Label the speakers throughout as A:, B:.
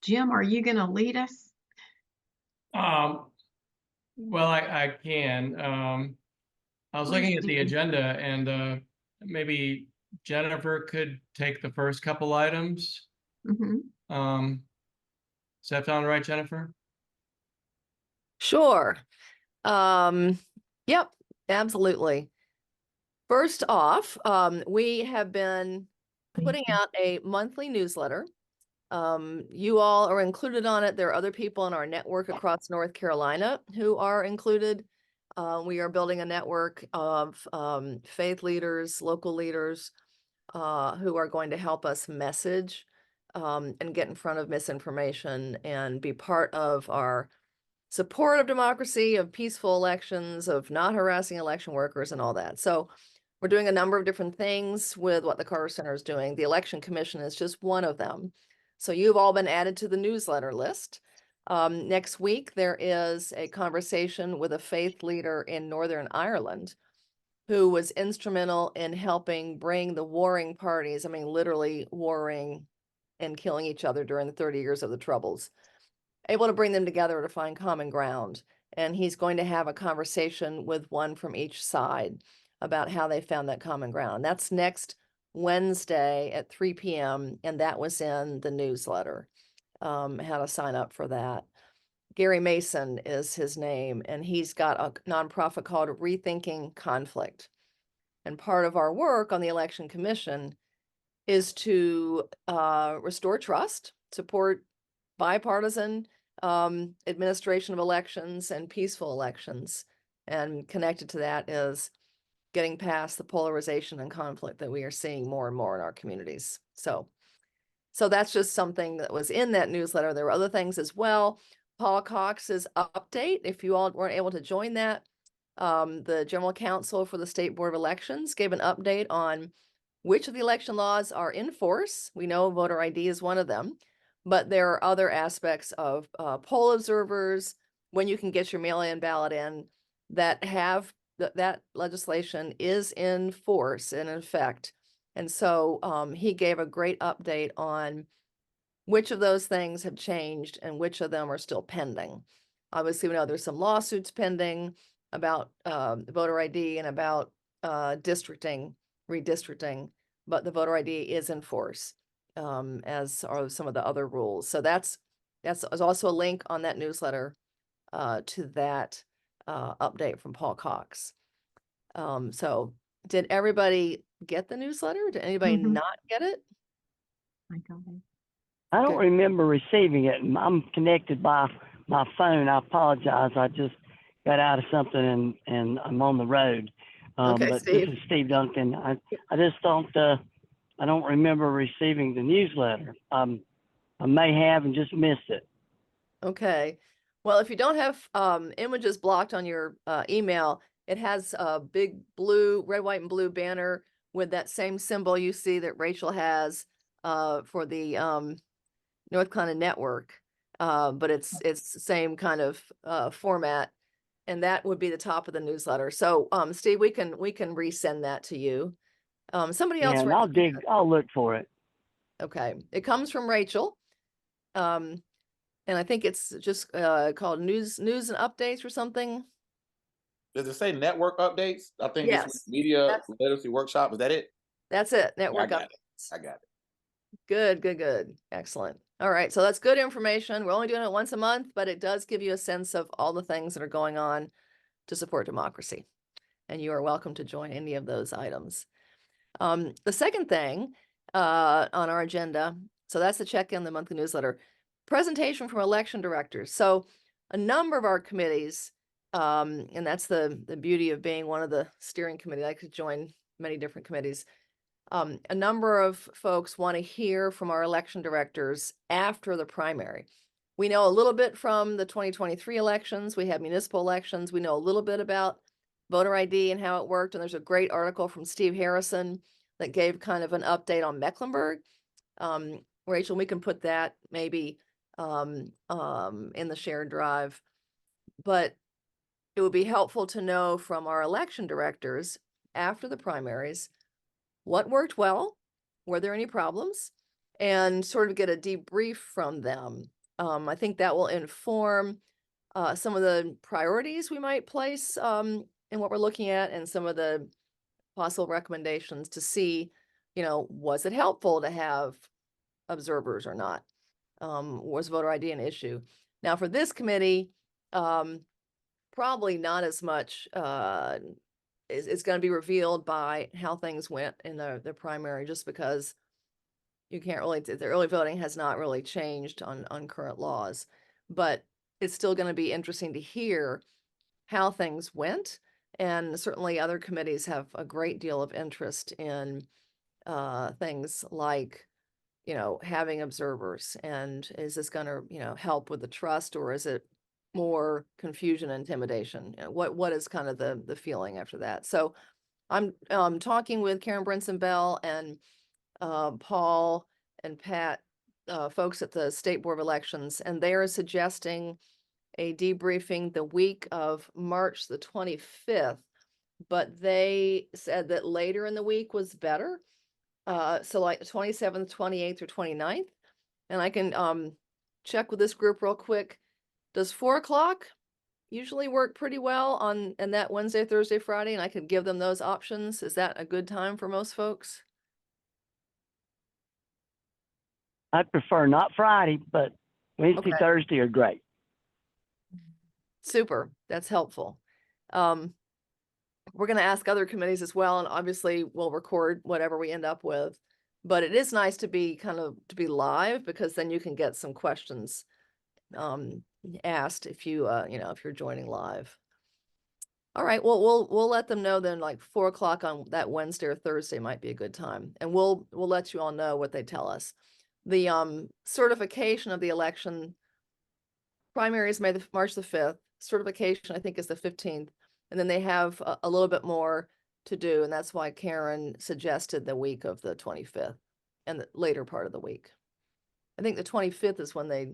A: Jim, are you going to lead us?
B: Um, well, I can. I was
A: Please
B: looking at
A: do.
B: the agenda and maybe Jennifer could take the first couple items.
A: Mhm.
B: Um, does that sound right, Jennifer?
C: Sure. Um, yep, absolutely. First off, we have been
A: Thank
C: putting
A: you.
C: out a monthly newsletter. You all are included on it. There are other people in our network across North Carolina who are included. We are building a network of faith leaders, local leaders who are going to help us message and get in front of misinformation and be part of our support of democracy, of peaceful elections, of not harassing election workers and all that. So we're doing a number of different things with what the Carter Center is doing. The Election Commission is just one of them. So you've all been added to the newsletter list. Next week, there is a conversation with a faith leader in Northern Ireland who was instrumental in helping bring the warring parties, I mean, literally warring and killing each other during the 30 years of the Troubles, able to bring them together to find common ground. And he's going to have a conversation with one from each side about how they found that common ground. That's next Wednesday at 3 p.m. And that was in the newsletter, how to sign up for that. Gary Mason is his name, and he's got a nonprofit called Rethinking Conflict. And part of our work on the Election Commission is to restore trust, support bipartisan administration of elections and peaceful elections. And connected to that is getting past the polarization and conflict that we are seeing more and more in our communities. So that's just something that was in that newsletter. There were other things as well. Paul Cox's update, if you all weren't able to join that, the General Counsel for the State Board of Elections gave an update on which of the election laws are in force. We know voter ID is one of them, but there are other aspects of poll observers, when you can get your mail-in ballot in, that have that legislation is in force and in effect. And so he gave a great update on which of those things have changed and which of them are still pending. Obviously, we know there's some lawsuits pending about voter ID and about redistricting, but the voter ID is in force, as are some of the other rules. So there's also a link on that newsletter to that update from Paul Cox. So did everybody get the newsletter? Did anybody
A: Mhm.
C: not get it?
A: I got it.
D: I don't
C: Okay.
D: remember receiving it. I'm connected by my phone. I apologize. I just got out of something and I'm on the road.
C: Okay,
D: But this
C: Steve.
D: is Steve Duncan. I just I don't remember receiving the newsletter. I may have and just missed it.
C: Okay. Well, if you don't have images blocked on your email, it has a big blue, red, white, and blue banner with that same symbol you see that Rachel has for the North Carolina network. But it's the same kind of format, and that would be the top of the newsletter. So, Steve, we can resend that to you. Somebody else
D: And
C: recommended.
D: I'll look for it.
C: Okay, it comes from Rachel. Um, and I think it's just called news and updates or something.
E: Does it say network updates? I think it's
C: Yes,
E: media
C: that's
E: literacy workshop. Is that it?
C: that's it.
E: Yeah, I
C: Network
E: got it.
C: updates.
E: I got it.
C: Good. Excellent. All right, so that's good information. We're only doing it once a month, but it does give you a sense of all the things that are going on to support democracy. And you are welcome to join any of those items. The second thing on our agenda, so that's the check-in, the monthly newsletter, presentation from election directors. So a number of our committees, and that's the beauty of being one of the steering committee. I could join many different committees. A number of folks want to hear from our election directors after the primary. We know a little bit from the 2023 elections. We had municipal elections. We know a little bit about voter ID and how it worked. And there's a great article from Steve Harrison that gave kind of an update on Mecklenburg. Rachel, we can put that maybe in the shared drive. But it would be helpful to know from our election directors after the primaries what worked well, were there any problems, and sort of get a debrief from them I think that will inform some of the priorities we might place in what we're looking at, and some of the possible recommendations to see, was it helpful to have observers or not? Was voter ID an issue? Now, for this committee, probably not as much is going to be revealed by how things went in the primary, just because you can't really, the early voting has not really changed on current laws, but it's still going to be interesting to hear how things went. And certainly other committees have a great deal of interest in things like, having observers, and is this going to, help with the trust, or is it more confusion and intimidation? What is kind of the feeling after that? So I'm talking with Karen Brinson Bell and Paul and Pat, folks at the State Board of Elections, and they are suggesting a debriefing the week of March the 25th, but they said that later in the week was better. So like the 27th, 28th, or 29th. And I can check with this group real quick. Does 4 o'clock usually work pretty well on that Wednesday, Thursday, Friday? And I could give them those options. Is that a good time for most folks?
D: I'd prefer not Friday, but Wednesday,
C: Okay.
D: Thursday are great.
C: Super. That's helpful. We're going to ask other committees as well, and obviously we'll record whatever we end up with. But it is nice to be live, because then you can get some questions asked if you if you're joining live. All right. Well, we'll let them know then, like 4 o'clock on that Wednesday or Thursday might be a good time, and we'll let you all know what they tell us. The certification of the election primary is March the 5th. Certification, I think, is the 15th. And then they have a little bit more to do. And that's why Karen suggested the week of the 25th and the later part of the week. I think the 25th is when they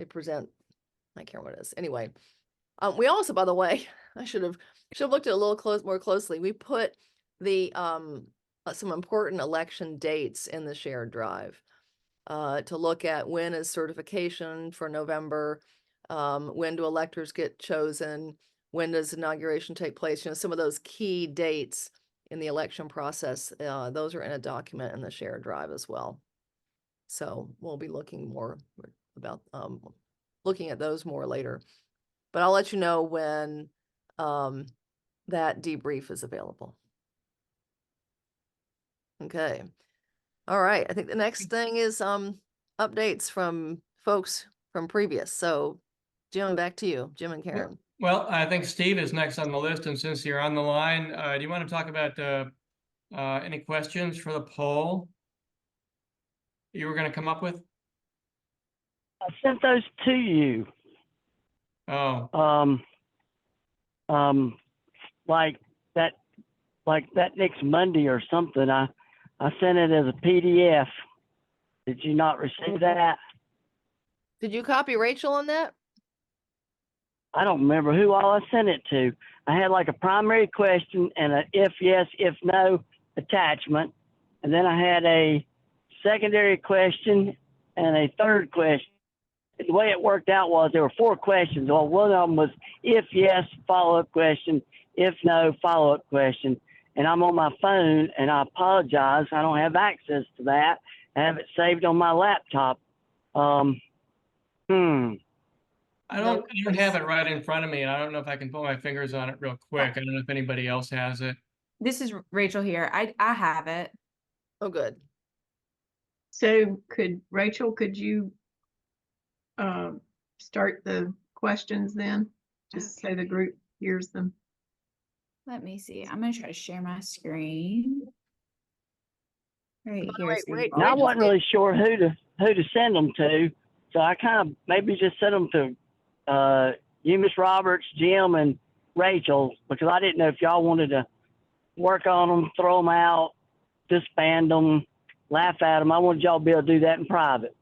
C: present. I can't remember what it is. Anyway, we also, by the way, I should have looked at it a little more closely. We put the some important election dates in the shared drive to look at when is certification for November, when do electors get chosen, when does inauguration take place? Some of those key dates in the election process, those are in a document in the shared drive as well. So we'll be looking more about looking at those more later. But I'll let you know when that debrief is available. Okay. All right. I think the next thing is updates from folks from previous. So Jim, back to you, Jim and Karen.
B: Well, I think Steve is next on the list, and since you're on the line, do you want to talk about any questions for the poll you were going to come up with?
D: I sent those to you.
B: Oh,
D: Like that next Monday or something. I sent it as a PDF. Did you not receive that?
C: Did you copy Rachel on that?
D: I don't remember who all I sent it to. I had like a primary question and a if yes, if no attachment. And then I had a secondary question and a third question. The way it worked out was there were 4 questions. Well, one of them was if yes, follow-up question, if no, follow-up question. And I'm on my phone, and I apologize. I don't have access to that. I have it saved on my laptop.
B: I don't have it right in front of me, and I don't know if I can put my fingers on it real quick. I don't know if anybody else has it.
F: This is Rachel here. I have it.
C: Oh, good.
A: So Rachel, could you start the questions then? Just so the group hears them.
F: Let me see. I'm going to try to share my screen. Right here.
D: Now, I wasn't really sure who to send them to, so I kind of maybe just sent them to you, Miss Roberts, Jim, and Rachel, because I didn't know if y'all wanted to work on them, throw them out, disband them, laugh at them. I wanted y'all to be able to do that in private.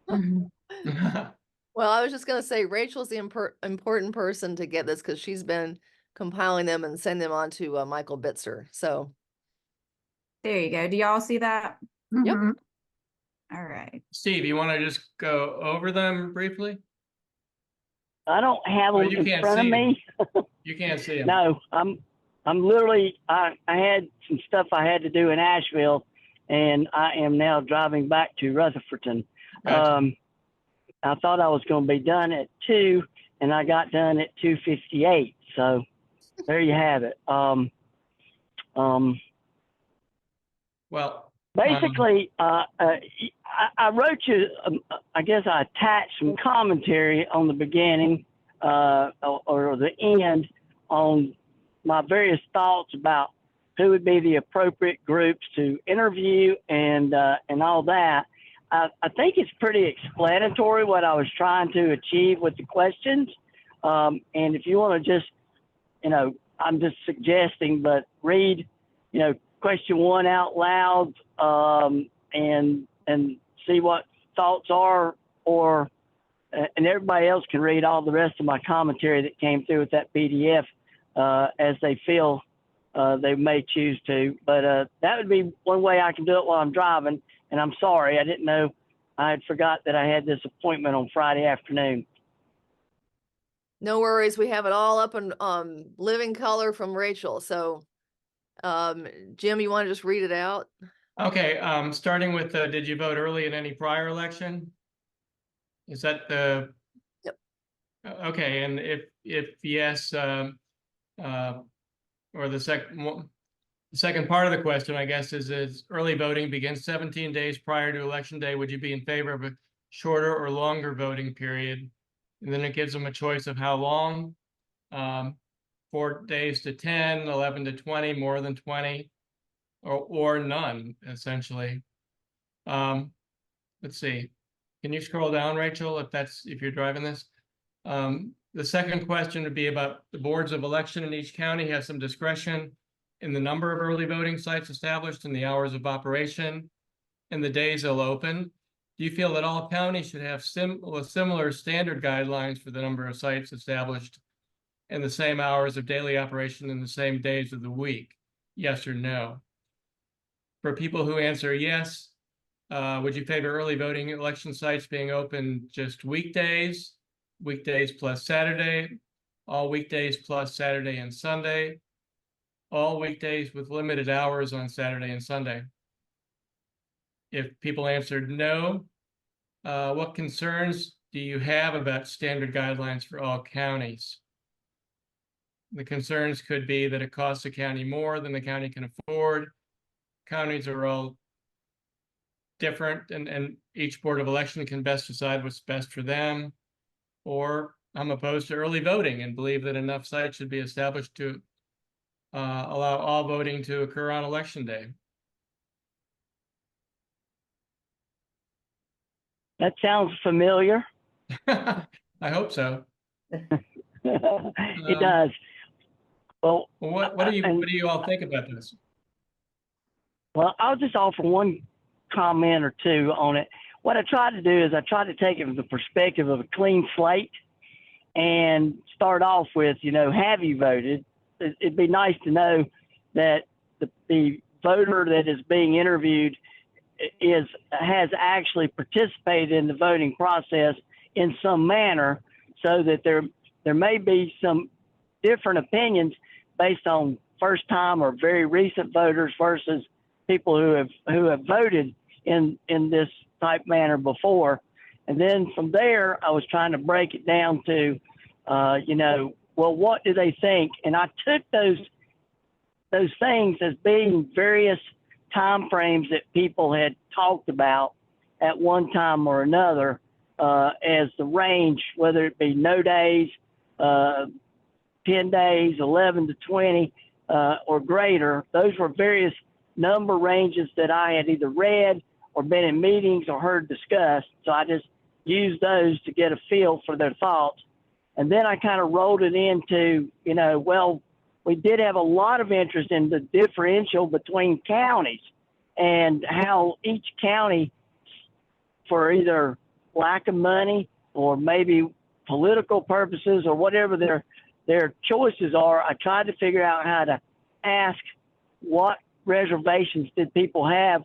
C: Well, I was just going to say Rachel's the important person to get this, because she's been compiling them and sending them on to Michael Bitzer. So
F: there you go. Do y'all see that?
C: Yep.
A: Mhm.
F: All right.
B: Steve, you want to just go over them briefly?
D: I don't have
B: Oh,
D: them
B: you
D: in
B: can't
D: front of
B: see 'em.
D: me.
B: You can't see them.
D: No, I'm literally, I had some stuff I had to do in Asheville, and I am now driving back to Rutherfordton.
B: Gotcha.
D: I thought I was going to be done at 2, and I got done at 2:58. So there you have it.
B: Well,
D: Basically, I wrote you, I guess I attached some commentary on the beginning or the end on my various thoughts about who would be the appropriate groups to interview and all that. I think it's pretty explanatory what I was trying to achieve with the questions. And if you want to just, I'm just suggesting, but read, question 1 out loud and see what thoughts are, and everybody else can read all the rest of my commentary that came through with that PDF as they feel they may choose to. But that would be one way I can do it while I'm driving. And I'm sorry, I didn't know. I had forgot that I had this appointment on Friday afternoon.
C: No worries. We have it all up in living color from Rachel. So Jim, you want to just read it out?
B: okay, starting with, did you vote early in any prior election? Is that the?
C: Yep.
B: Okay, and if yes, or the second part of the question, I guess, is early voting begins 17 days prior to election day. Would you be in favor of a shorter or longer voting period? And then it gives them a choice of how long, 4 days to 10, 11 to 20, more than 20, or none, essentially. Let's see. Can you scroll down, Rachel, if you're driving this? The second question would be about the boards of election in each county have some discretion in the number of early voting sites established and the hours of operation and the days they'll open. Do you feel that all counties should have similar standard guidelines for the number of sites established and the same hours of daily operation in the same days of the week? Yes or no? For people who answer yes, would you favor early voting election sites being open just weekdays plus Saturday, all weekdays plus Saturday and Sunday, all weekdays with limited hours on Saturday and Sunday? If people answered no, what concerns do you have about standard guidelines for all counties? The concerns could be that it costs the county more than the county can afford. Counties are all different, and each board of election can best decide what's best for them. Or I'm opposed to early voting and believe that enough sites should be established to allow all voting to occur on election day.
D: That sounds familiar.
B: I hope so.
D: It does. Well,
B: What do you all think about this?
D: Well, I'll just offer one comment or two on it. What I try to do is I try to take it from the perspective of a clean slate and start off with, have you voted? It'd be nice to know that the voter that is being interviewed has actually participated in the voting process in some manner, so that there may be some different opinions based on first time or very recent voters versus people who have voted in this type manner before. And then from there, I was trying to break it down to, well, what do they think? And I took those things as being various time frames that people had talked about at one time or another as the range, whether it be no days, 10 days, 11 to 20, or greater. Those were various number ranges that I had either read or been in meetings or heard discussed. So I just used those to get a feel for their thoughts. And then I kind of rolled it into, well, we did have a lot of interest in the differential between counties and how each county, for either lack of money or maybe political purposes or whatever their choices are, I tried to figure out how to ask what reservations did people have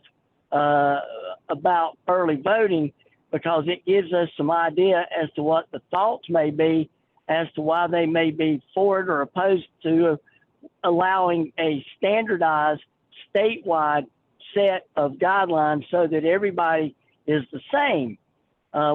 D: about early voting because it gives us some idea as to what the thoughts may be as to why they may be for it or opposed to allowing a standardized statewide set of guidelines so that everybody is the same,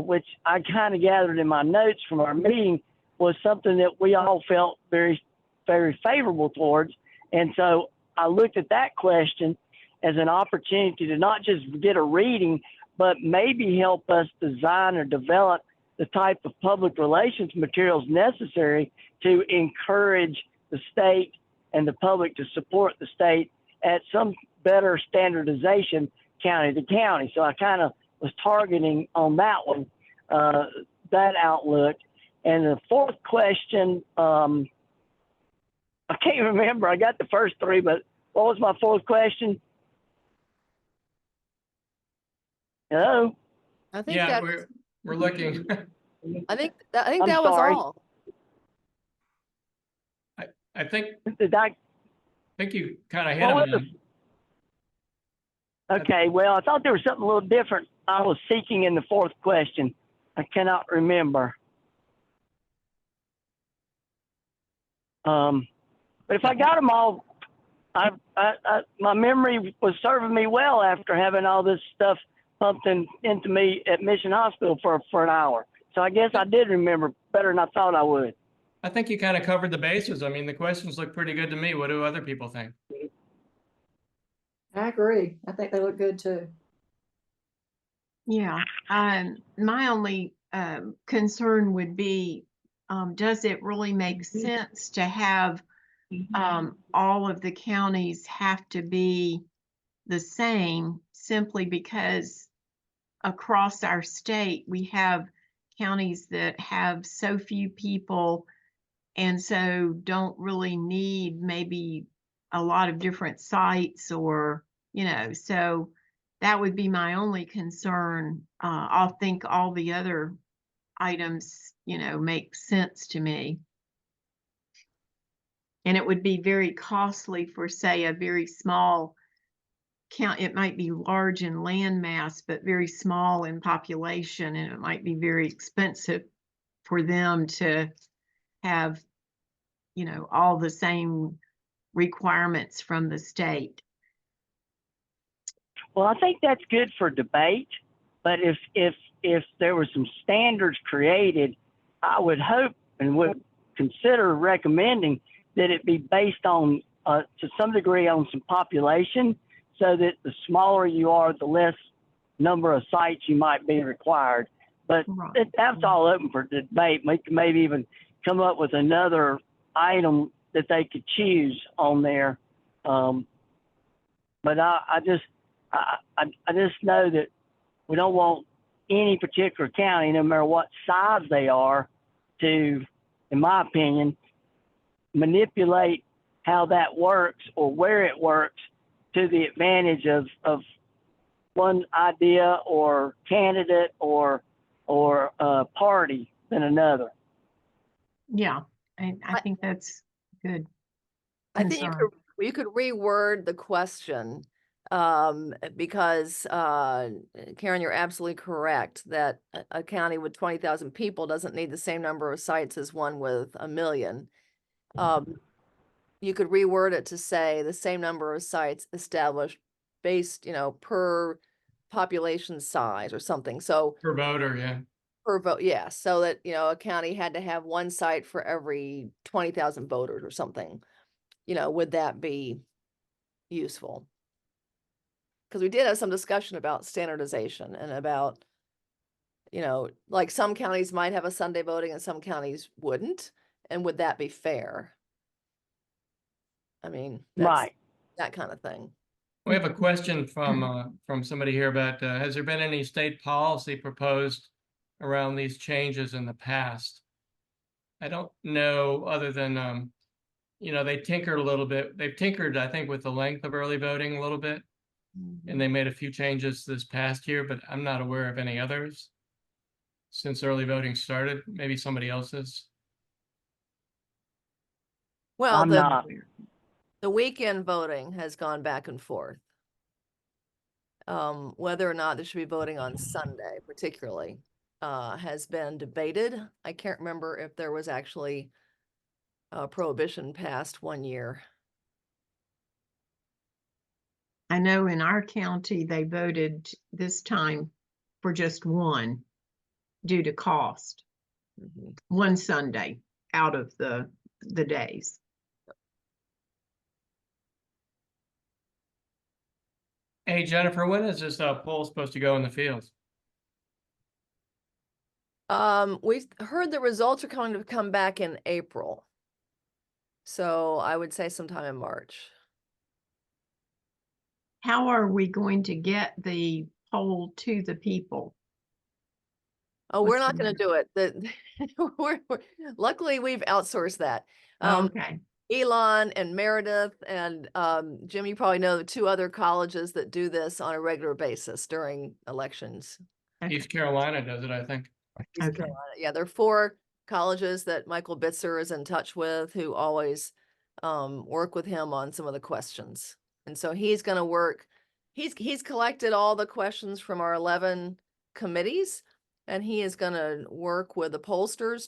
D: which I kind of gathered in my notes from our meeting was something that we all felt very, very favorable towards. And so I looked at that question as an opportunity to not just get a reading, but maybe help us design or develop the type of public relations materials necessary to encourage the state and the public to support the state at some better standardization county to county. So I kind of was targeting on that one, that outlook. And the fourth question, I can't remember. I got the first three, but what was my fourth question? Hello?
C: I think
B: Yeah,
C: that,
B: we're looking.
C: I think that
D: I'm
C: was
D: sorry.
C: all.
B: I think
D: Did I?
B: you kind of hit
D: What
B: on
D: was
B: them.
D: Okay, well, I thought there was something a little different I was seeking in the fourth question. I cannot remember. But if I got them all, my memory was serving me well after having all this stuff pumped into me at Mission Hospital for an hour. So I guess I did remember better than I thought I would.
B: I think you kind of covered the bases. I mean, the questions look pretty good to me. What do other people think?
G: I agree. I think they look good too.
A: Yeah, my only concern would be, does it really make sense to have all of the counties have to be the same simply because across our state we have counties that have so few people and so don't really need maybe a lot of different sites or, so that would be my only concern. I think all the other items, make sense to me. And it would be very costly for, say, a very small count. It might be large in land mass, but very small in population, and it might be very expensive for them to have, all the same requirements from the state.
D: Well, I think that's good for debate, but if there were some standards created, I would hope and would consider recommending that it be based on, to some degree, on some population, so that the smaller you are, the less number of sites you might be required. But
A: Right.
D: that's all open for debate. We could maybe even come up with another item that they could choose on there. But I just know that we don't want any particular county, no matter what size they are, to, in my opinion, manipulate how that works or where it works to the advantage of one idea or candidate or party than another.
A: Yeah, I think that's good.
C: I think
A: concern.
C: you could reword the question, because, Karen, you're absolutely correct that a county with 20,000 people doesn't need the same number of sites as one with 1 million. You could reword it to say the same number of sites established based, per population size or something. So
B: Per voter, yeah.
C: per vote, yeah, so that, a county had to have one site for every 20,000 voters or something. Would that be useful? Because we did have some discussion about standardization and about, like some counties might have a Sunday voting and some counties wouldn't. And would that be fair? I mean, that's
D: Right.
C: that kind of thing.
B: We have a question from somebody here about, has there been any state policy proposed around these changes in the past? I don't know, other than, they tinkered a little bit. They've tinkered, I think, with the length of early voting a little bit. And they made a few changes this past year, but I'm not aware of any others since early voting started. Maybe somebody else is.
C: Well,
D: I'm not.
C: the weekend voting has gone back and forth. Whether or not they should be voting on Sunday particularly, has been debated. I can't remember if there was actually a prohibition passed one year.
A: I know in our county, they voted this time for just one due to cost,
C: Mhm.
A: one Sunday out of the days.
B: Hey, Jennifer, when is this poll supposed to go in the fields?
C: We heard the results are going to come back in April. So I would say sometime in March.
A: How are we going to get the poll to the people?
C: Oh, we're
A: What's
C: not
A: the
C: going to do it. Luckily we've outsourced that.
A: Okay,
C: Elon and Meredith and Jim, you probably know the two other colleges that do this on a regular basis during elections.
B: East Carolina does it, I think.
C: East
A: Okay.
C: Carolina. Yeah, there are 4 colleges that Michael Bitzer is in touch with who always work with him on some of the questions. And so he's going to work. He's collected all the questions from our 11 committees, and he is going to work with the pollsters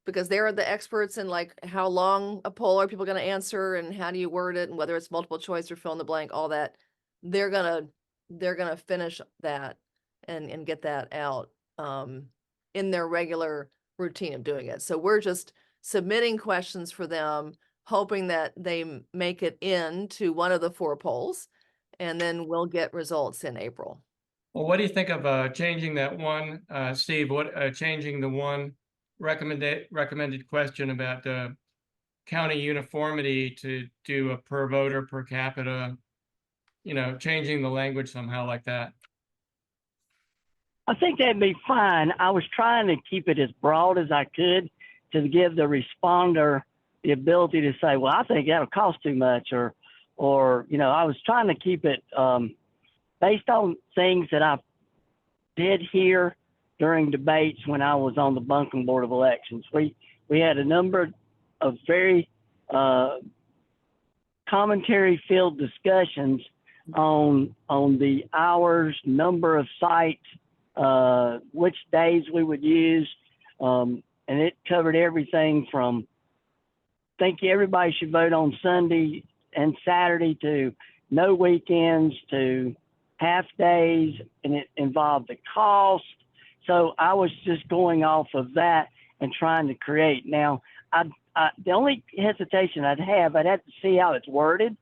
C: because they're the experts in like how long a poll are people going to answer and how do you word it and whether it's multiple choice or fill in the blank, all that. They're gonna finish that and get that out in their regular routine of doing it. So we're just submitting questions for them, hoping that they make it into one of the 4 polls, and then we'll get results in April.
B: Well, what do you think of changing that one, Steve, changing the one recommended question about county uniformity to do a per voter per capita, changing the language somehow like that?
D: I think that'd be fine. I was trying to keep it as broad as I could to give the responder the ability to say, well, I think that'll cost too much, or I was trying to keep it based on things that I did hear during debates when I was on the Buncombe Board of Elections. We had a number of very commentary-filled discussions on the hours, number of sites, which days we would use, and it covered everything from think everybody should vote on Sunday and Saturday to no weekends to half days, and it involved the cost. So I was just going off of that and trying to create. Now, the only hesitation I'd have to see how it's worded.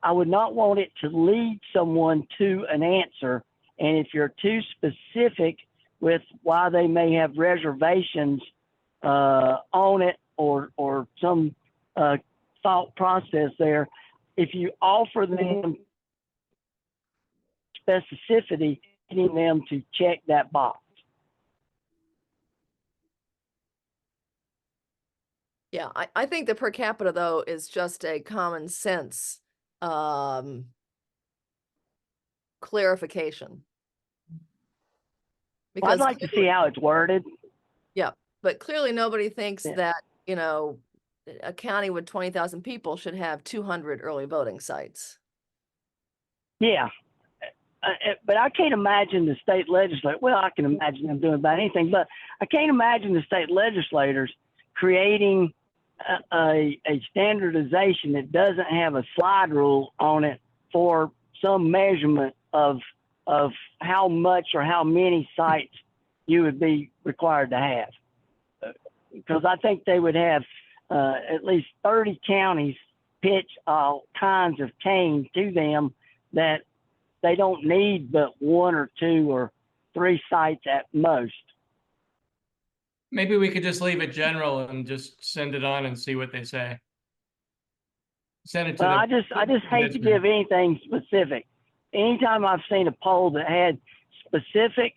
D: I would not want it to lead someone to an answer. And if you're too specific with why they may have reservations on it or some thought process there, if you offer them specificity, getting them to check that box.
C: Yeah, I think the per capita though is just a common sense clarification.
D: Well, I'd like to see how it's worded.
C: Yeah, but clearly nobody thinks
D: Yeah.
C: that, a county with 20,000 people should have 200 early voting sites.
D: Yeah. But I can't imagine the state legislature. Well, I can imagine them doing about anything, but I can't imagine the state legislators creating a standardization that doesn't have a slide rule on it for some measurement of how much or how many sites you would be required to have. Because I think they would have at least 30 counties pitch all kinds of cane to them that they don't need but 1 or 2 or 3 sites at most.
B: Maybe we could just leave it general and just send it on and see what they say. Send it to
D: Well,
B: them.
D: I just hate to give anything specific. Anytime I've seen a poll that had specific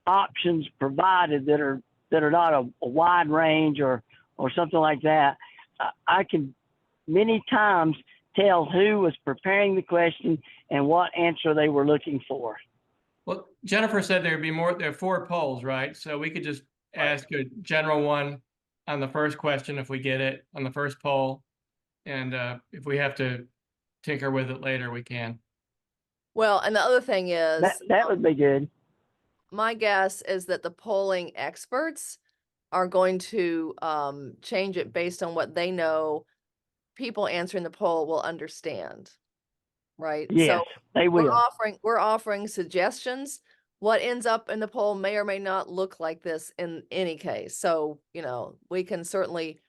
D: options provided that are not a wide range or something like that, I can many times tell who was preparing the question and what answer they were looking for.
B: Well, Jennifer said there are 4 polls, right? So we could just ask a general one on the first question if we get it on the first poll. And if we have to tinker with it later, we can.
C: Well, and the other thing is,
D: That would be good.
C: my guess is that the polling experts are going to change it based on what they know people answering the poll will understand. Right?
D: Yes, they will.
C: We're offering suggestions. What ends up in the poll may or may not look like this in any case. So, you know, we can certainly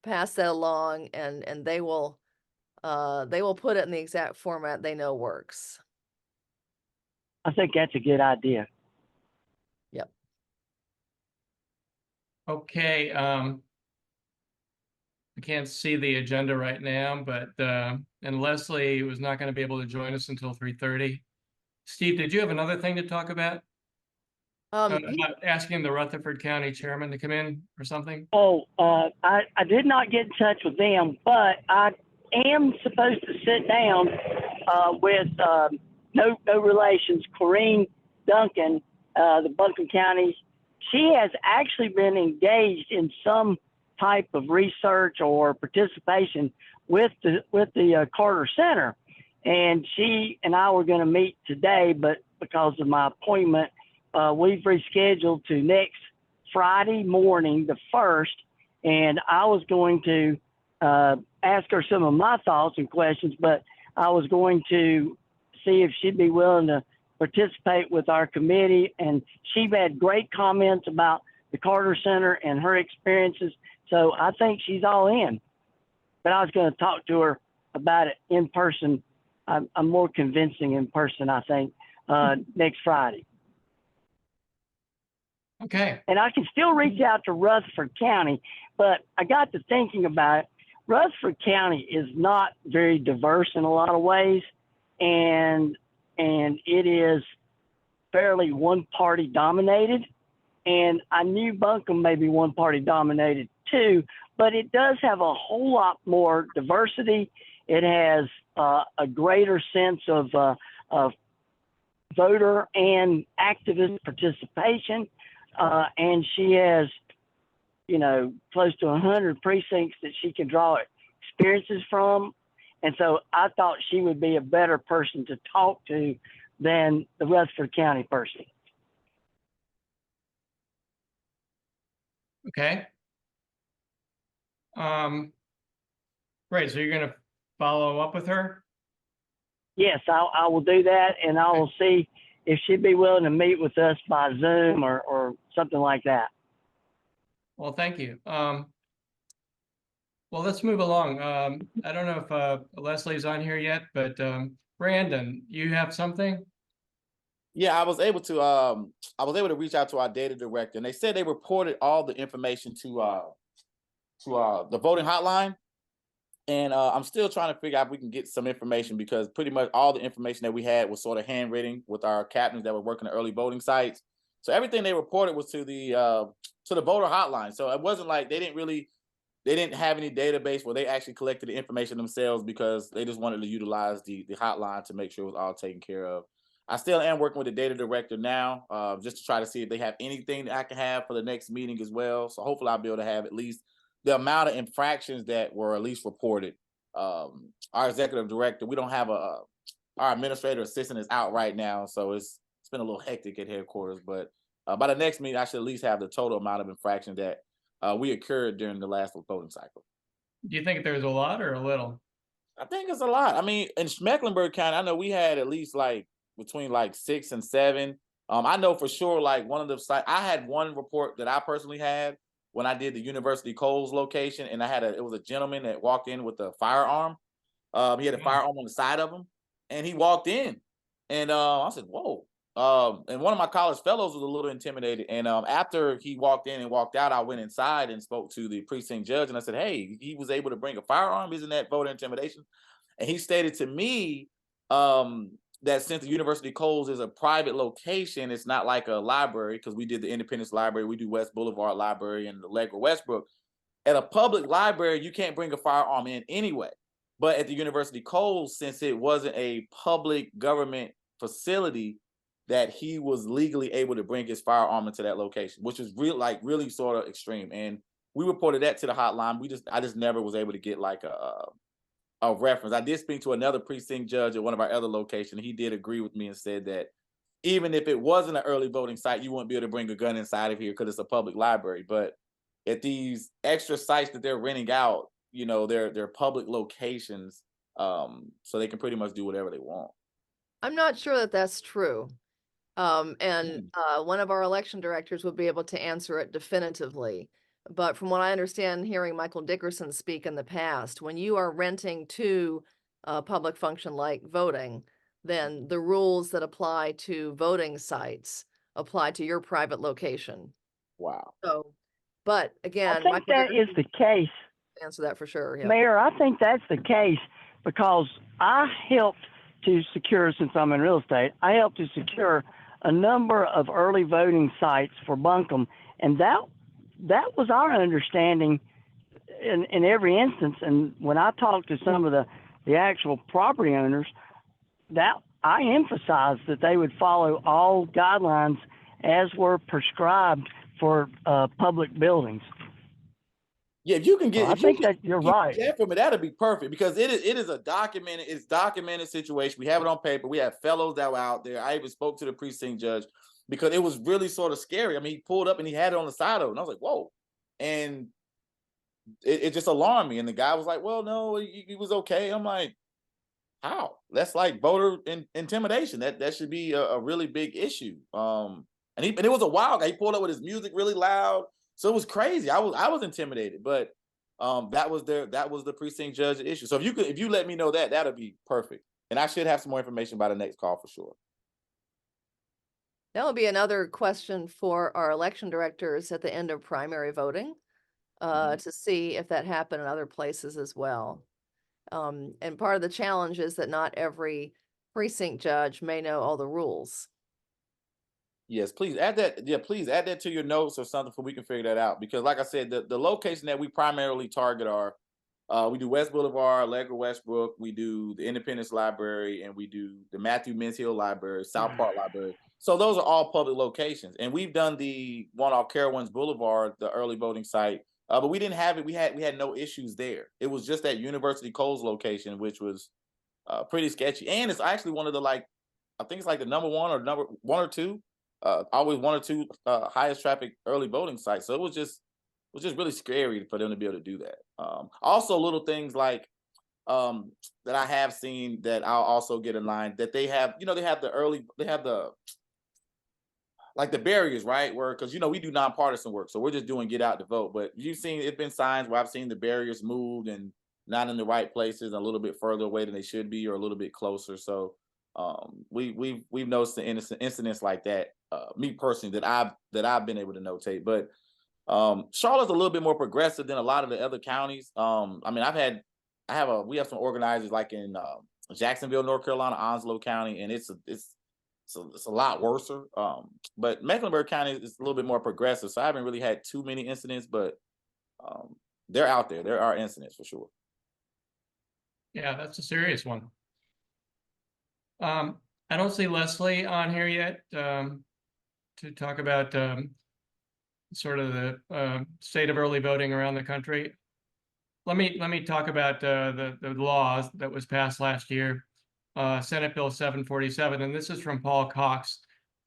C: pass that along and they will put it in the exact format they know works.
D: I think that's a good idea.
C: Yep.
B: Okay, I can't see the agenda right now, but and Leslie was not going to be able to join us until 3:30. Steve, did you have another thing to talk about? About asking the Rutherford County Chairman to come in or something?
D: Oh, I did not get in touch with them, but I am supposed to sit down with no relations, Corrine Duncan, the Buncombe County. She has actually been engaged in some type of research or participation with the Carter Center, and she and I were going to meet today, but because of my appointment, we've rescheduled to next Friday morning, the 1st, and I was going to ask her some of my thoughts and questions, but I was going to see if she'd be willing to participate with our committee. And she had great comments about the Carter Center and her experiences, so I think she's all in. But I was going to talk to her about it in person. I'm more convincing in person, I think, next Friday.
B: Okay.
D: And I can still reach out to Rutherford County, but I got to thinking about it. Rutherford County is not very diverse in a lot of ways, and it is fairly one party dominated. And I knew Buncombe may be one party dominated too, but it does have a whole lot more diversity. It has a greater sense of voter and activist participation. And she has, you know, close to 100 precincts that she can draw experiences from. And so I thought she would be a better person to talk to than the Rutherford County person.
B: Okay. Great. So you're going to follow up with her?
D: Yes, I will do that, and I will see if she'd be willing to meet with us by Zoom or something like that.
B: Well, thank you. Well, let's move along. I don't know if Leslie's on here yet, but Brandon, you have something?
E: Yeah, I was able to reach out to our data director, and they said they reported all the information to the voting hotline. And I'm still trying to figure out if we can get some information, because pretty much all the information that we had was sort of handwritten with our captains that were working the early voting sites. So everything they reported was to the voter hotline. So it wasn't like they didn't have any database where they actually collected the information themselves, because they just wanted to utilize the hotline to make sure it was all taken care of. I still am working with the data director now, just to try to see if they have anything that I can have for the next meeting as well. So hopefully I'll be able to have at least the amount of infractions that were at least reported. Our executive director, we don't have our administrator assistant is out right now, so it's been a little hectic at headquarters. But by the next meeting, I should at least have the total amount of infractions that we occurred during the last voting cycle.
B: Do you think there's a lot or a little?
E: I think it's a lot. I mean, in Mecklenburg County, I know we had at least like between like 6 and 7. I know for sure, like one of the sites, I had one report that I personally had when I did the University Coles location, and it was a gentleman that walked in with a firearm. He had a firearm on the side of him, and he walked in, and I said, "Whoa!" And one of my college fellows was a little intimidated. And after he walked in and walked out, I went inside and spoke to the precinct judge, and I said, "Hey, he was able to bring a firearm. Isn't that voter intimidation?" And he stated to me that since the University Coles is a private location, it's not like a library, because we did the Independence Library, we do West Boulevard Library and the Allegra Westbrook. At a public library, you can't bring a firearm in anyway. But at the University Coles, since it wasn't a public government facility, that he was legally able to bring his firearm into that location, which was really sort of extreme. And we reported that to the hotline. I just never was able to get like a a reference. I did speak to another precinct judge at one of our other locations. He did agree with me and said that even if it wasn't an early voting site, you wouldn't be able to bring a gun inside of here because it's a public library. But at these extra sites that they're renting out, you know, they're public locations, so they can pretty much do whatever they want.
C: I'm not sure that that's true. And one of our election directors would be able to answer it definitively. But from what I understand, hearing Michael Dickerson speak in the past, when you are renting to a public function like voting, then the rules that apply to voting sites apply to your private location.
E: Wow.
C: So, but again,
D: I think
C: Michael
D: that is
C: Dickerson
D: the case.
C: can answer that for sure. Yeah.
D: Mayor, I think that's the case because I helped to secure, since I'm in real estate, I helped to secure a number of early voting sites for Buncombe, and that was our understanding in every instance. And when I talked to some of the actual property owners, that I emphasized that they would follow all guidelines as were prescribed for public buildings.
E: Yeah, if you can get,
D: I
E: if you
D: think
E: can
D: that you're
E: get
D: right.
E: that from it, that'd be perfect because it is a documented situation. We have it on paper. We have fellows that were out there. I even spoke to the precinct judge because it was really sort of scary. I mean, he pulled up and he had it on the side of it, and I was like, whoa. And it just alarmed me. And the guy was like, well, no, he was okay. I'm like, how? That's like voter intimidation. That should be a really big issue. And it was a wild guy. He pulled up with his music really loud. So it was crazy. I was intimidated, but that was the precinct judge issue. So if you let me know that'll be perfect. And I should have some more information by the next call for sure.
C: That would be another question for our election directors at the end of primary voting, to see if that happened in other places as well. And part of the challenge is that not every precinct judge may know all the rules.
E: Yes, please add that. Yeah, please add that to your notes or something so we can figure that out. Because like I said, the location that we primarily target are we do West Boulevard, Allegra Westbrook, we do the Independence Library, and we do the Matthew Mintz Hill Library, South Park Library. So those are all public locations. And we've done the one off Carowinds Boulevard, the early voting site, but we didn't have it. We had no issues there. It was just that University Coles location, which was pretty sketchy. And it's actually one of the I think it's like the number one or two. Always one or two highest traffic early voting sites. So it was just really scary for them to be able to do that. Also, little things like that I have seen that I'll also get in line that they have. You know, they have the barriers, right? Where because we do nonpartisan work, so we're just doing get out to vote. But you've seen it's been signs where I've seen the barriers moved and not in the right places, a little bit further away than they should be, or a little bit closer. So we've noticed the incidents like that. Me personally, that I've been able to notate, but Charlotte's a little bit more progressive than a lot of the other counties. I mean, we have some organizers like in Jacksonville, North Carolina, Onslow County, and it's a lot worse. But Mecklenburg County is a little bit more progressive, so I haven't really had too many incidents, but they're out there. There are incidents for sure.
B: Yeah, that's a serious one. I don't see Leslie on here yet to talk about sort of the state of early voting around the country. Let me talk about the laws that was passed last year, Senate Bill 747, and this is from Paul Cox.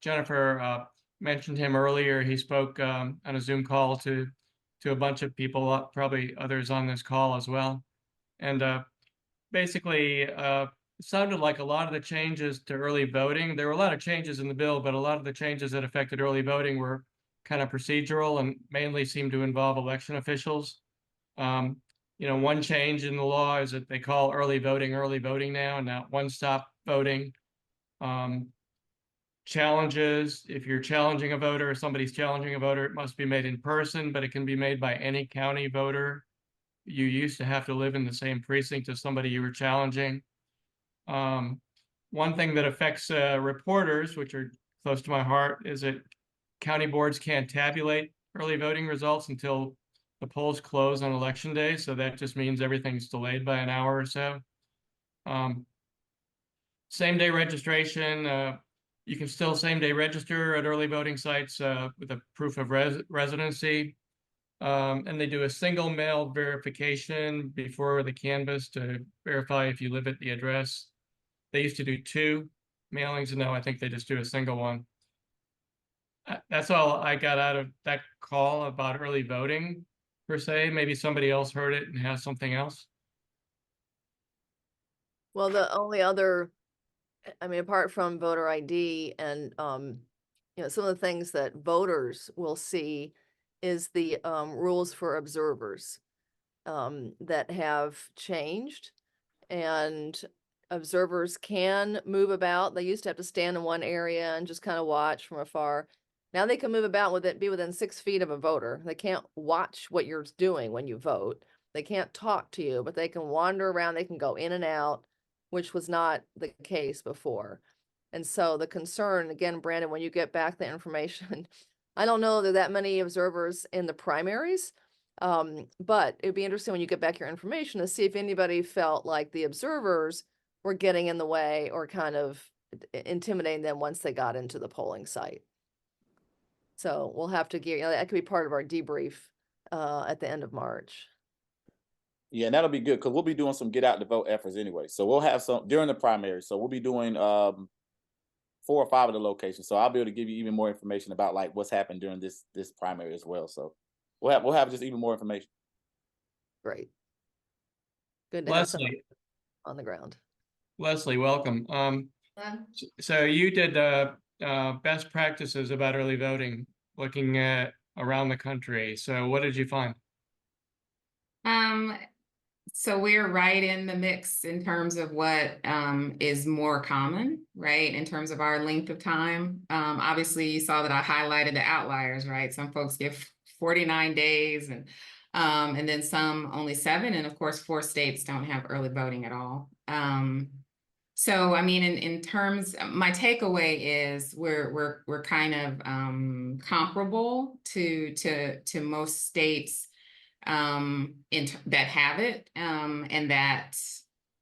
B: Jennifer mentioned him earlier. He spoke on a Zoom call to a bunch of people, probably others on this call as well, and basically. It sounded like a lot of the changes to early voting, there were a lot of changes in the bill, but a lot of the changes that affected early voting were kind of procedural and mainly seemed to involve election officials. One change in the law is that they call early voting now, and not one-stop voting. Challenges, if you're challenging a voter or somebody's challenging a voter, it must be made in person, but it can be made by any county voter. You used to have to live in the same precinct as somebody you were challenging. One thing that affects reporters, which are close to my heart, is that county boards can't tabulate early voting results until the polls close on election day. So that just means everything's delayed by an hour or so. Same day registration. You can still same day register at early voting sites with a proof of residency. And they do a single mail verification before the canvas to verify if you live at the address. They used to do 2 mailings, and now I think they just do a single one. That's all I got out of that call about early voting, per se. Maybe somebody else heard it and has something else.
C: Well, the only other, I mean, apart from voter ID and, some of the things that voters will see is the, rules for observers, that have changed. And observers can move about. They used to have to stand in one area and just kind of watch from afar. Now they can move about with it, be within 6 feet of a voter. They can't watch what you're doing when you vote. They can't talk to you, but they can wander around. They can go in and out, which was not the case before. And so the concern, again, Brandon, when you get back the information, I don't know that many observers in the primaries, but it'd be interesting when you get back your information to see if anybody felt like the observers were getting in the way or kind of intimidating them once they got into the polling site. So we'll have to get, that could be part of our debrief at the end of March.
E: Yeah, and that'll be good because we'll be doing some get out the vote efforts anyway. So we'll have some during the primary. So we'll be doing 4 or 5 of the locations. So I'll be able to give you even more information about like what's happened during this primary as well. So we'll have just even more information.
C: Great. Good to have someone
B: Leslie,
C: on the ground.
B: Leslie, welcome. So you did best practices about early voting, looking at around the country. So what did you find?
H: So we're right in the mix in terms of what is more common, right? In terms of our length of time. Obviously you saw that I highlighted the outliers, right? Some folks give 49 days and then some only 7. And of course, 4 states don't have early voting at all. So, I mean, in terms, my takeaway is we're kind of comparable to most states that have it, and that,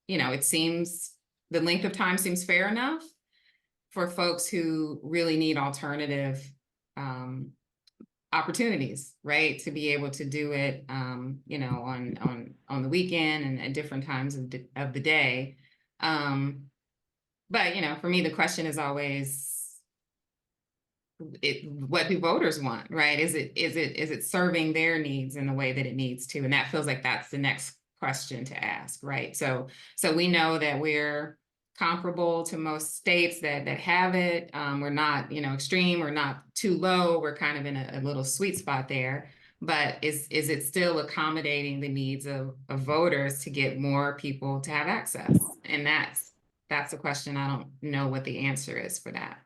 H: it seems the length of time seems fair enough for folks who really need alternative opportunities, right? To be able to do it, on the weekend and at different times of the day. But for me, the question is always, what do voters want, right? Is it serving their needs in the way that it needs to? And that feels like that's the next question to ask, right? So we know that we're comparable to most states that have it. We're not, extreme, we're not too low. We're kind of in a little sweet spot there. But is it still accommodating the needs of voters to get more people to have access? And that's a question. I don't know what the answer is for that.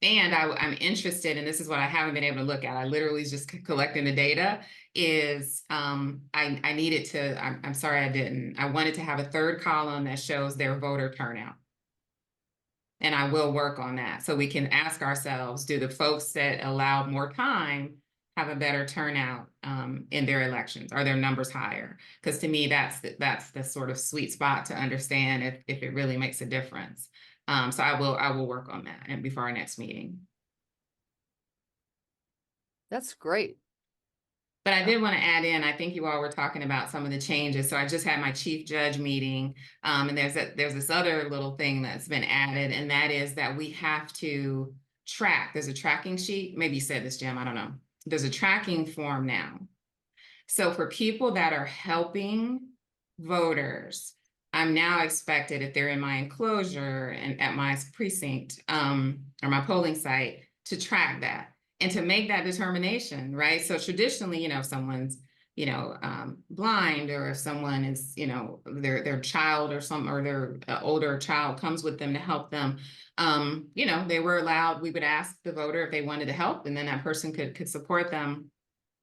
H: And I'm interested, and this is what I haven't been able to look at. I literally just collecting the data. Is I needed to. I'm sorry I didn't. I wanted to have a 3rd column that shows their voter turnout, and I will work on that so we can ask ourselves: do the folks that allowed more time have a better turnout in their elections? Are their numbers higher? Because to me, that's the sort of sweet spot to understand if it really makes a difference. So I will work on that and before our next meeting.
C: That's great.
H: But I did want to add in, I think you all were talking about some of the changes. So I just had my chief judge meeting, and there's this other little thing that's been added, and that is that we have to track. There's a tracking sheet. Maybe you said this, Jim, I don't know. There's a tracking form now. So for people that are helping voters, I'm now expected, if they're in my enclosure and at my precinct or my polling site, to track that and to make that determination, right? So traditionally, if someone's, blind, or if someone is, their child or their older child comes with them to help them, they were allowed, we would ask the voter if they wanted to help, and then that person could support them.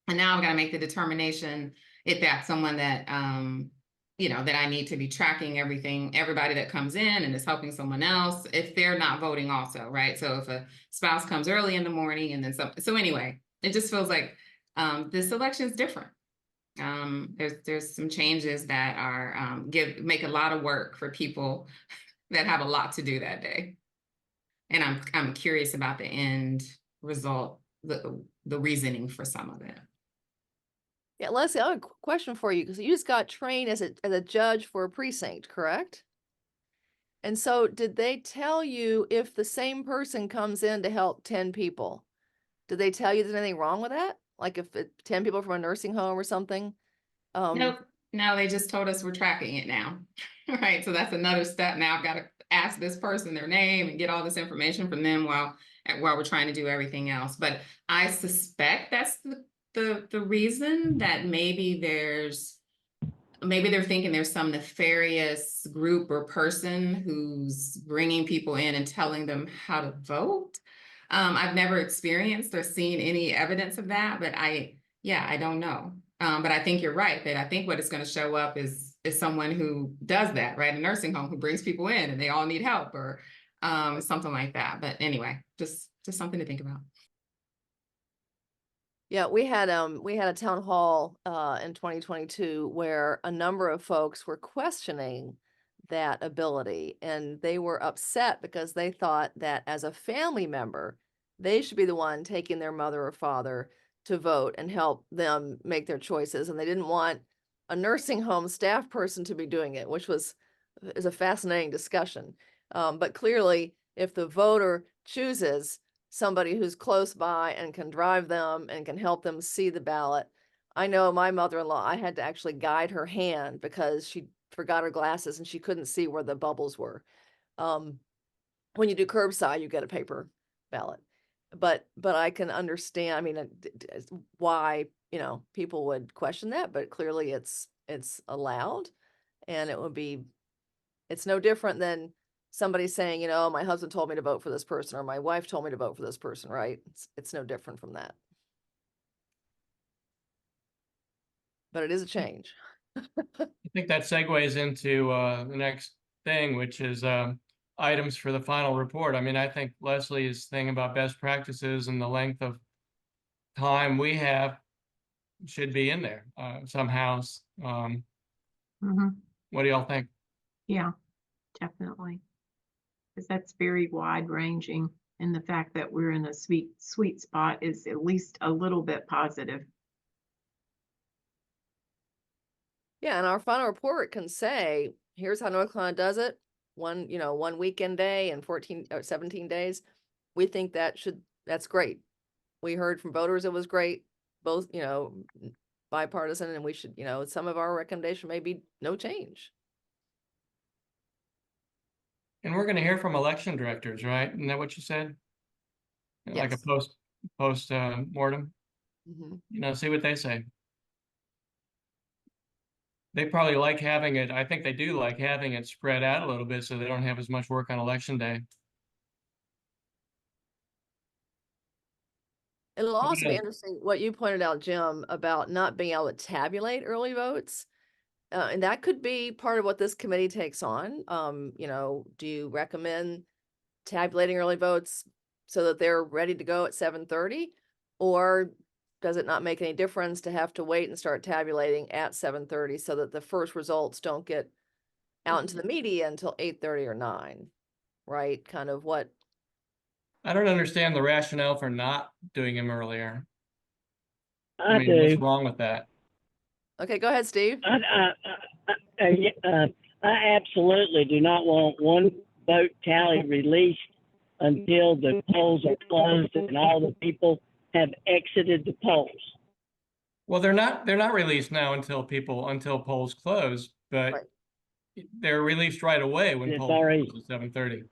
H: And now I've got to make the determination if that's someone that, that I need to be tracking everybody that comes in and is helping someone else, if they're not voting also, right? So if a spouse comes early in the morning and then so anyway, it just feels like this election is different. There's some changes that are make a lot of work for people that have a lot to do that day. And I'm curious about the end result the reasoning for some of it.
C: Yeah, Leslie, I have a question for you because you just got trained as a judge for a precinct, correct? And so did they tell you if the same person comes in to help 10 people, did they tell you there's anything wrong with that? Like if 10 people from a nursing home or something?
H: Nope. No, they just told us we're tracking it now. Right. So that's another step. Now I've got to ask this person their name and get all this information from them while we're trying to do everything else. But I suspect that's the reason that maybe they're thinking there's some nefarious group or person who's bringing people in and telling them how to vote. I've never experienced or seen any evidence of that, but I don't know. But I think you're right that I think what is going to show up is someone who does that, right? A nursing home who brings people in and they all need help or something like that. But anyway, just something to think about.
C: Yeah, we had a town hall in 2022 where a number of folks were questioning that ability, and they were upset because they thought that as a family member, they should be the one taking their mother or father to vote and help them make their choices, and they didn't want a nursing home staff person to be doing it, which is a fascinating discussion. But clearly, if the voter chooses somebody who's close by and can drive them and can help them see the ballot. I know my mother-in-law, I had to actually guide her hand because she forgot her glasses and she couldn't see where the bubbles were. When you do curbside, you get a paper ballot. But I can understand, I mean, why, people would question that, but clearly it's allowed. And it's no different than somebody saying, my husband told me to vote for this person or my wife told me to vote for this person, right? It's no different from that. But it is a change.
B: I think that segues into the next thing, which is items for the final report. I mean, I think Leslie's thing about best practices and the length of time we have should be in there somehow.
A: Mhm.
B: What do y'all think?
A: Yeah, definitely. Because that's very wide ranging, and the fact that we're in a sweet spot is at least a little bit positive.
C: Yeah, and our final report can say, here's how North Carolina does it. One weekend day and 14 or 17 days. We think that's great. We heard from voters it was great, both, bipartisan, and we should, some of our recommendation may be no change.
B: And we're going to hear from election directors, right? Isn't that what you said? Like a
C: Yes.
B: post mortem,
C: Mhm.
B: see what they say. They probably like having it. I think they do like having it spread out a little bit so they don't have as much work on election day.
C: It'll also be
B: Yeah.
C: interesting what you pointed out, Jim, about not being able to tabulate early votes. And that could be part of what this committee takes on. Do you recommend tabulating early votes so that they're ready to go at 7:30? Or does it not make any difference to have to wait and start tabulating at 7:30 so that the first results don't get out into the media until 8:30 or 9, right? Kind of what?
B: I don't understand the rationale for not doing them earlier.
D: I
B: mean, what's
D: do.
B: wrong with that?
C: Okay, go ahead, Steve.
D: I absolutely do not want one vote tally released until the polls are closed and all the people have exited the polls.
B: Well, they're not released now until polls close, but
C: Right.
B: they're released right away when
D: It's
B: polls
D: already-
B: close at 7:30.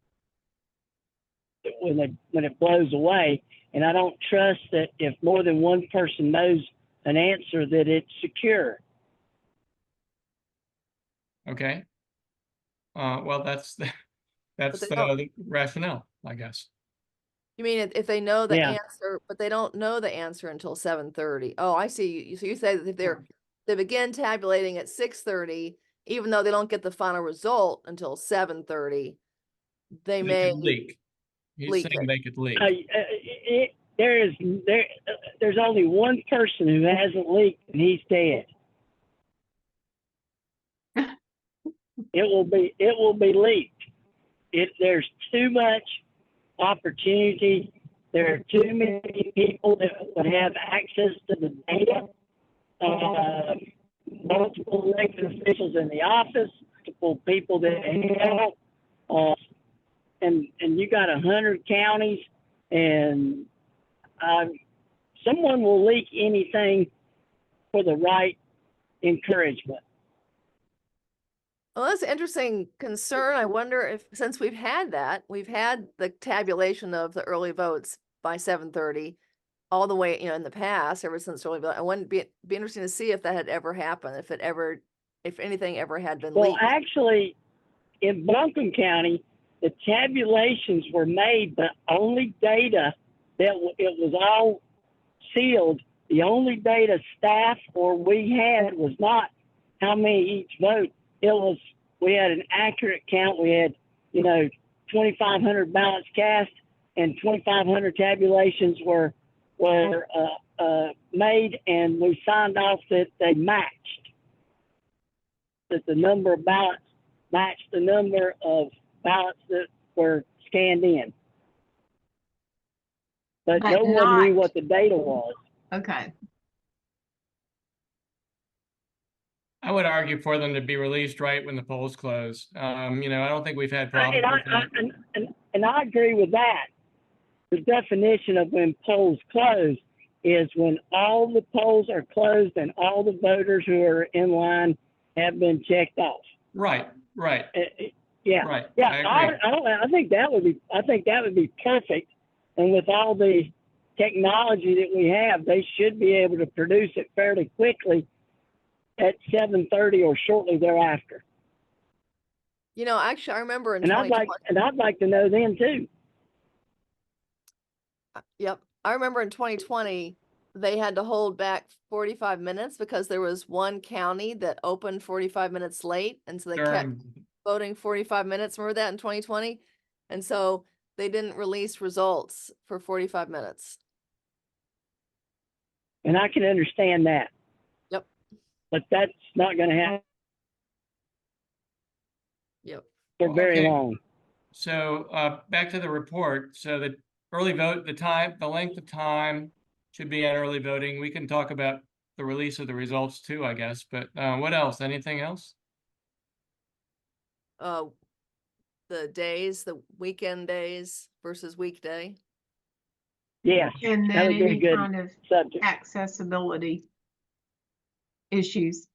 D: When it blows away, and I don't trust that if more than one person knows an answer that it's secure.
B: Okay. Well, that's
C: they
B: the rationale, I guess.
C: You mean if they know the
D: Yeah.
C: answer, but they don't know the answer until 7:30? Oh, I see. So you say that if they begin tabulating at 6:30, even though they don't get the final result until 7:30, they may
B: Leak. He's
C: leak
B: saying
C: it.
B: they could leak.
D: There's only one person who hasn't leaked, and he's dead. It will be leaked. There's too much opportunity There are too many people that would have access to the data. Multiple elected officials in the office, multiple people that help, and you got 100 counties, and someone will leak anything for the right encouragement.
C: Well, that's an interesting concern. I wonder if, since we've had the tabulation of the early votes by 7:30 all the way, in the past, ever since early vote. I wouldn't be interesting to see if that had ever happened, if anything ever had been
D: Well,
C: leaked.
D: actually, in Buncombe County, the tabulations were made, but only data it was all sealed. The only data staff or we had was not how many each vote. We had an accurate count. We had, 2,500 ballots cast and 2,500 tabulations were made, and we signed off that they matched. That the number of ballots matched the number of ballots that were scanned in. But no one knew what the data was.
A: Okay.
B: I would argue for them to be released right when the polls close. I don't think we've had problems with that.
D: And I agree with that. The definition of when polls close is when all the polls are closed and all the voters who are in line have been checked off.
B: Right.
D: Yeah.
B: Right.
D: Yeah.
B: I agree.
D: I think that would be perfect. And with all the technology that we have, they should be able to produce it fairly quickly at 7:30 or shortly thereafter.
C: Actually, I remember in
D: And
C: 2020.
D: I'd like to know then too.
C: Yep. I remember in 2020, they had to hold back 45 minutes because there was one county that opened 45 minutes late. And so they kept voting 45 minutes. Remember that in 2020? And so they didn't release results for 45 minutes.
D: And I can understand that.
C: Yep.
D: But that's not going to happen
C: Yep.
D: for very
B: Okay.
D: long.
B: So back to the report. So the early vote, the length of time should be at early voting. We can talk about the release of the results too, I guess. But what else? Anything else?
C: The days, the weekend days versus weekday.
D: Yes.
A: And
D: that
A: then
D: would be a
A: any
D: good
A: kind of
D: subject.
A: accessibility issues.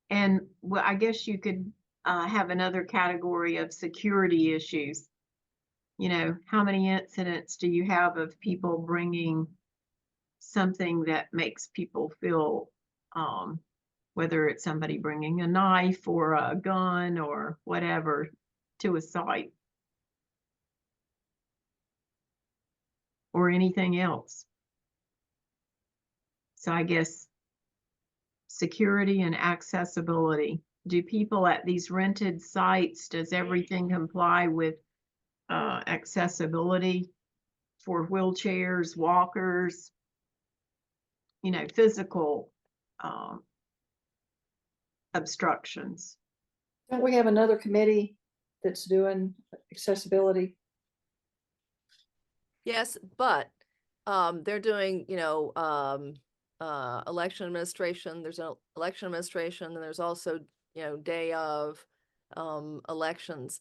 A: And well, I guess you could have another category of security issues. How many incidents do you have of people bringing something that makes people feel, whether it's somebody bringing a knife or a gun or whatever to a site or anything else. So I guess security and accessibility. Do people at these rented sites, does everything comply with accessibility for wheelchairs, walkers, physical obstructions?
G: Don't we have another committee that's doing accessibility?
C: Yes, but they're doing, election administration. There's an election administration, and there's also, day of elections.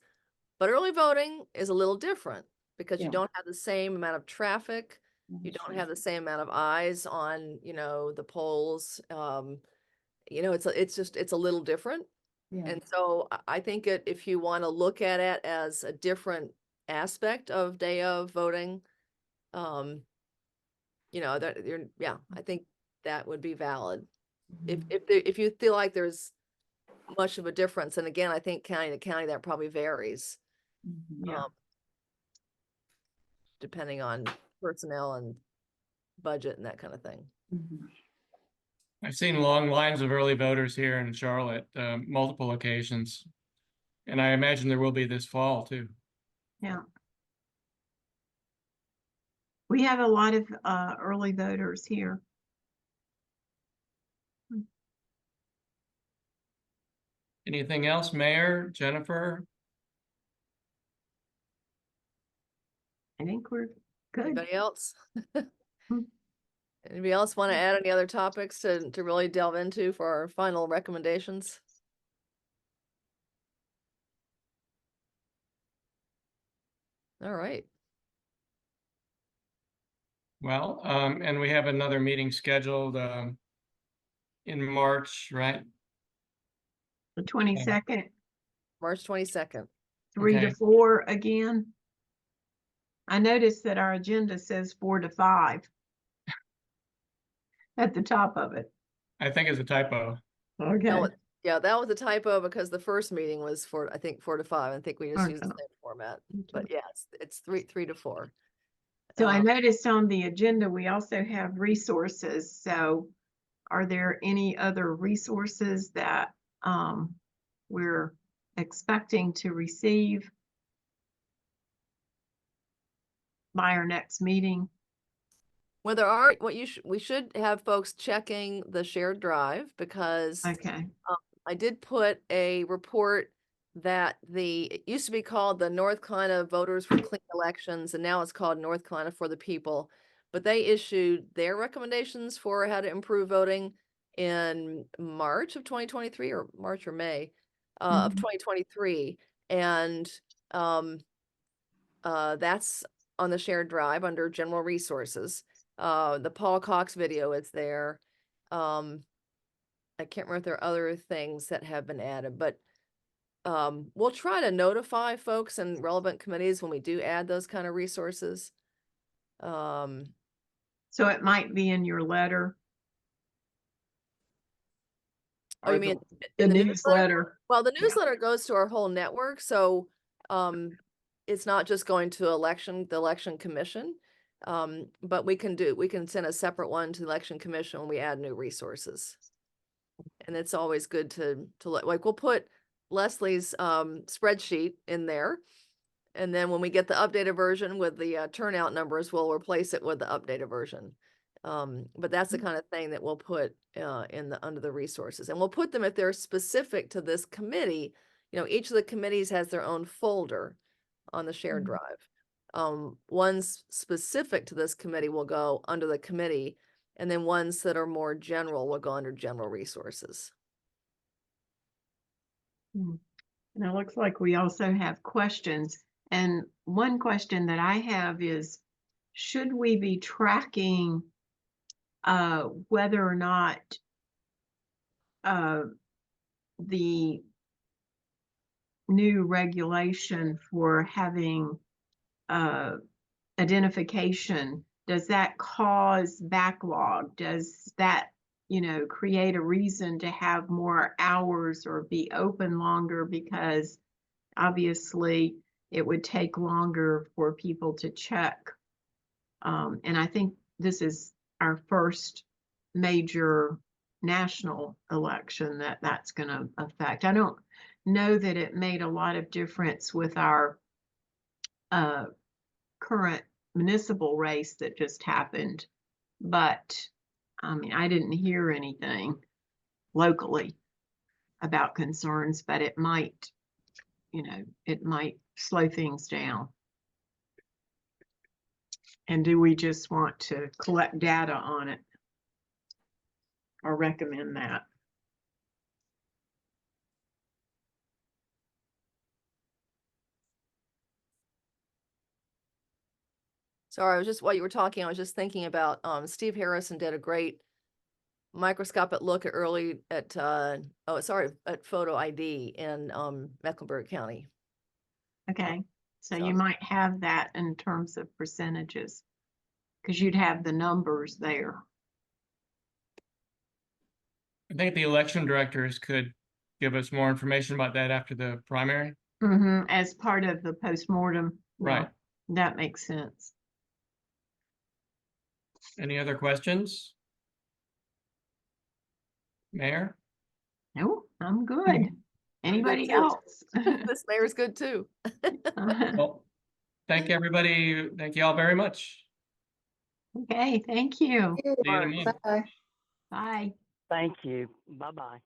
C: But early voting is a little different because you
G: Yeah.
C: don't have the same amount of traffic. You don't have the same amount of eyes on, the polls. It's a little different.
G: Yeah.
C: And so I think if you want to look at it as a different aspect of day of voting, I think that would be valid. If you feel like there's much of a difference, and again, I think county to county that probably varies.
A: Yeah.
C: Depending on personnel and budget and that kind of thing.
B: I've seen long lines of early voters here in Charlotte, multiple occasions. And I imagine there will be this fall too.
A: Yeah. We have a lot of early voters here.
B: Anything else, Mayor, Jennifer?
A: I think we're Good.
C: Anybody else?
A: Hmm.
C: Anybody else want to add any other topics to really delve into for our final recommendations? All right.
B: Well, and we have another meeting scheduled, in March, right?
A: The 22nd,
C: March 22nd.
A: 3 to
B: Okay.
A: 4 again. I noticed that our agenda says 4 to 5 at the top of it.
B: I think it's a typo.
A: Okay.
C: No, yeah, that was a typo because the first meeting was I think 4 to 5. I think we just used the
A: Okay.
C: same format. But yeah, it's 3 to 4.
A: So I
C: Um,
A: noticed on the agenda, we also have resources. So are there any other resources that we're expecting to receive by our next meeting?
C: Well, we should have folks checking the shared drive because
A: Okay.
C: I did put a report that it used to be called the North Carolina Voters for Clean Elections, and now it's called North Carolina for the People. But they issued their recommendations for how to improve voting in March of 2023 or March or May of
A: Mhm.
C: 2023. And that's on the shared drive under general resources. The Paul Cox video is there. I can't remember if there are other things that have been added, but we'll try to notify folks and relevant committees when we do add those kind of resources.
A: So it might be in your letter.
C: Oh, you
A: or
C: mean
A: the
C: in the
A: newsletter?
C: Well, the
A: Yeah.
C: newsletter goes to our whole network, so it's not just going to the election commission. But we can send a separate one to the election commission when we add new resources. And it's always good to like, we'll put Leslie's spreadsheet in there. And then when we get the updated version with the turnout numbers, we'll replace it with the updated version. But that's the kind of thing that we'll put under the resources, and we'll put them if they're specific to this committee. Each of the committees has their own folder on the shared drive. Ones specific to this committee will go under the committee, and then ones that are more general will go under general resources.
A: And it looks like we also have questions. And one question that I have is, should we be tracking whether or not the new regulation for having identification, does that cause backlog? Does that, create a reason to have more hours or be open longer? Because obviously it would take longer for people to check. And I think this is our first major national election that's going to affect. I don't know that it made a lot of difference with our current municipal race that just happened, but I mean, I didn't hear anything locally about concerns, but it might, it might slow things down. And do we just want to collect data on it or recommend that?
C: Sorry, while you were talking, I was just thinking about Steve Harrison did a great microscopic look at at photo ID in Mecklenburg County.
A: Okay, so
C: So-
A: you might have that in terms of percentages, because you'd have the numbers there.
B: I think the election directors could give us more information about that after the primary.
A: As part of the postmortem.
B: Right.
A: That makes sense.
B: Any other questions? Mayor?
A: No, I'm good. Anybody
C: too.
A: else?
C: This mayor's good too.
B: Well, thank everybody. Thank you all very much.
A: Okay, thank you.
B: See you in a month.
G: Bye.
A: Bye.
D: Thank you. Bye-bye.